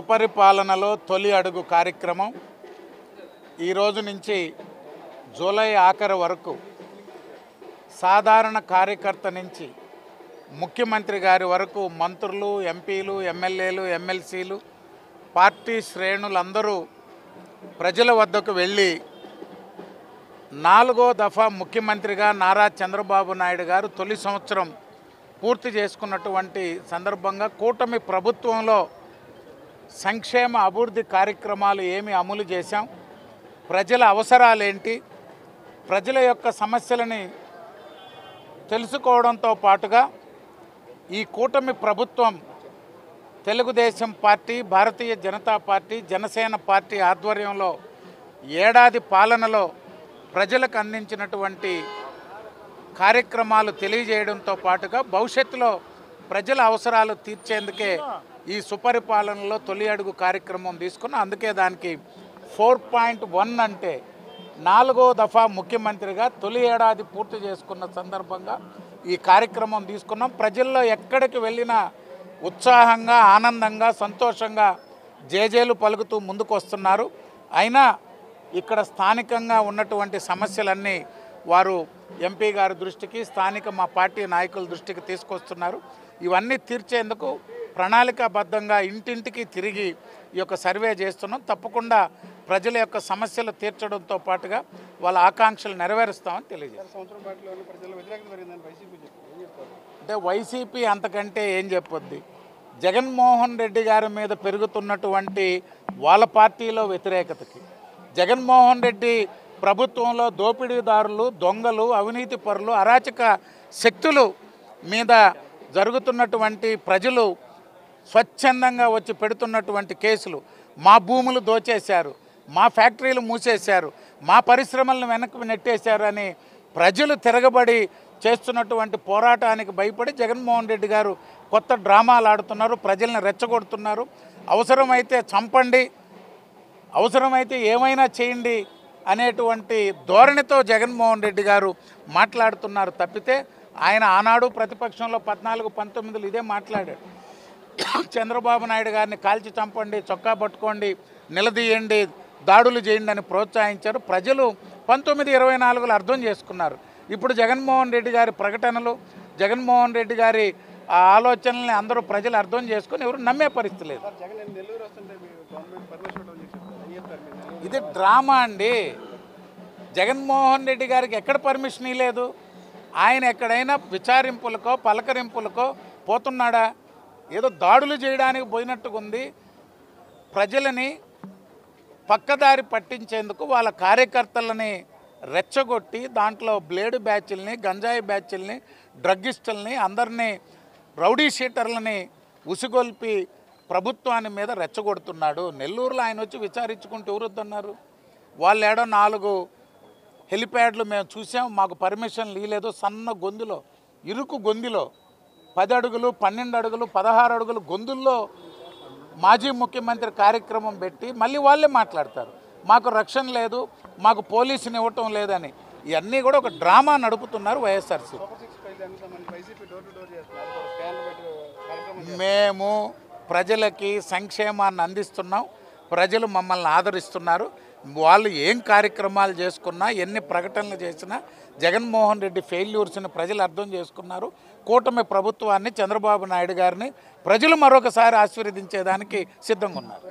సుపరిపాలనలో తొలి అడుగు కార్యక్రమం ఈ రోజు నుంచి జూలై ఆఖరి వరకు సాధారణ కార్యకర్త నుంచి ముఖ్యమంత్రి గారి వరకు మంత్రులు, ఎంపీలు, ఎమ్మెల్యేలు, ఎమ్మెల్సీలు, పార్టీ శ్రేణులందరూ ప్రజల వద్దకు వెళ్ళి 4వ దఫా ముఖ్యమంత్రిగా నారా చంద్రబాబు నాయుడు గారు తొలి సంవత్సరం పూర్తి చేసుకున్నటువంటి సందర్భంగా కూటమి ప్రభుత్వంలో సంక్షేమ అభివృద్ధి కార్యక్రమాలు ఏమి అమలు చేశాం, ప్రజల అవసరాలేంటి, ప్రజల యొక్క సమస్యలని తెలుసుకోవడంతో పాటుగా ఈ కూటమి ప్రభుత్వం Telugu Desam party, Bharatiya Janata party, Janasena party ఆధ్వర్యంలో ఏడాది పాలనలో ప్రజలకు అందించినటువంటి కార్యక్రమాలు తెలియజేయడంతో పాటుగా భవిష్యత్తులో ప్రజల అవసరాలు తీర్చేందుకే ఈ సుపరిపాలనలో తొలి అడుగు కార్యక్రమం తీసుకున్నాం. అందుకే దానికి 4.1 అంటే 4వ దఫా ముఖ్యమంత్రిగా తొలి ఏడాది పూర్తి చేసుకున్న సందర్భంగా ఈ కార్యక్రమం తీసుకున్నాం. ప్రజల్లో ఎక్కడికి వెళ్ళినా ఉత్సాహంగా, ఆనందంగా, సంతోషంగా జేజేలు పలుకుతూ ముందుకు వస్తున్నారు. అయినా ఇక్కడ స్థానికంగా ఉన్నటువంటి సమస్యలన్నీ వారు ఎంపీ గారి దృష్టికి, స్థానిక మా పార్టీ నాయకుల దృష్టికి తీసుకొస్తున్నారు. ఇవన్నీ తీర్చేందుకు ప్రణాళికాబద్ధంగా ఇంటింటికి తిరిగి ఈ యొక్క సర్వే చేస్తున్నాం. తప్పకుండా ప్రజల యొక్క సమస్యలు తీర్చడంతో పాటుగా వాళ్ళ ఆకాంక్షలు నెరవేరుస్తామని తెలియజేస్తాం. అంటే వైసీపీ అంతకంటే ఏం చెప్పొద్ది, జగన్మోహన్ రెడ్డి గారి మీద పెరుగుతున్నటువంటి వాళ్ళ పార్టీలో వ్యతిరేకతకి, జగన్మోహన్ రెడ్డి ప్రభుత్వంలో దోపిడీదారులు, దొంగలు, అవినీతి పరులు, అరాచక శక్తులు మీద జరుగుతున్నటువంటి ప్రజలు స్వచ్ఛందంగా వచ్చి పెడుతున్నటువంటి కేసులు, మా భూములు దోచేశారు, మా ఫ్యాక్టరీలు మూసేశారు, మా పరిశ్రమలను వెనక్కి నెట్టేశారు అని ప్రజలు తిరగబడి చేస్తున్నటువంటి పోరాటానికి భయపడి జగన్మోహన్ రెడ్డి గారు కొత్త డ్రామాలు ఆడుతున్నారు, ప్రజల్ని రెచ్చగొడుతున్నారు. అవసరమైతే చంపండి, అవసరమైతే ఏమైనా చేయండి అనేటువంటి ధోరణితో జగన్మోహన్ రెడ్డి గారు మాట్లాడుతున్నారు తప్పితే ఆయన ఆనాడు ప్రతిపక్షంలో 14-19 ఇదే మాట్లాడాడు. చంద్రబాబు నాయుడు గారిని కాల్చి చంపండి, చొక్కా పట్టుకోండి, నిలదీయండి, దాడులు చేయండి అని ప్రోత్సహించారు. ప్రజలు 1924లో అర్థం చేసుకున్నారు. ఇప్పుడు జగన్మోహన్ రెడ్డి గారి ప్రకటనలు, జగన్మోహన్ రెడ్డి గారి ఆలోచనల్ని అందరూ ప్రజలు అర్థం చేసుకుని ఎవరు నమ్మే పరిస్థితి లేదు. ఇది డ్రామా అండి. జగన్మోహన్ రెడ్డి గారికి ఎక్కడ పర్మిషన్ ఇవ్వలేదు. ఆయన ఎక్కడైనా విచారింపులకో పలకరింపులకో పోతున్నాడా? ఏదో దాడులు చేయడానికి పోయినట్టుగా ఉంది. ప్రజలని పక్కదారి పట్టించేందుకు వాళ్ళ కార్యకర్తలని రెచ్చగొట్టి దాంట్లో బ్లేడు బ్యాచ్ల్ని, గంజాయి బ్యాచ్ల్ని, డ్రగ్గిస్టుల్ని, అందరినీ రౌడీ షీటర్లని ఉసిగొల్పి ప్రభుత్వాన్ని మీద రెచ్చగొడుతున్నాడు. నెల్లూరులో ఆయన వచ్చి విచారించుకుంటూ ఎవరొద్దన్నారు? వాళ్ళు ఏడో 4 హెలిప్యాడ్లు మేము చూసాం, మాకు పర్మిషన్ లేదు. సన్న గొంతులో, ఇరుకు గొంతులో 10 అడుగులు, 12 అడుగులు, 16 అడుగులు గొంతుల్లో మాజీ ముఖ్యమంత్రి కార్యక్రమం పెట్టి మళ్ళీ వాళ్ళే మాట్లాడతారు, మాకు రక్షణ లేదు, మాకు పోలీసుని ఇవ్వటం లేదని. ఇవన్నీ కూడా ఒక డ్రామా నడుపుతున్నారు వైఎస్ఆర్సీ. మేము ప్రజలకి సంక్షేమాన్ని అందిస్తున్నాం, ప్రజలు మమ్మల్ని ఆదరిస్తున్నారు. వాళ్ళు ఏం కార్యక్రమాలు చేసుకున్నా, ఎన్ని ప్రకటనలు చేసినా జగన్మోహన్ రెడ్డి ఫెయిల్యూర్స్ని ప్రజలు అర్థం చేసుకున్నారు. కూటమి ప్రభుత్వాన్ని, చంద్రబాబు నాయుడు గారిని ప్రజలు మరొకసారి ఆశీర్వదించేదానికి సిద్ధంగా ఉన్నారు.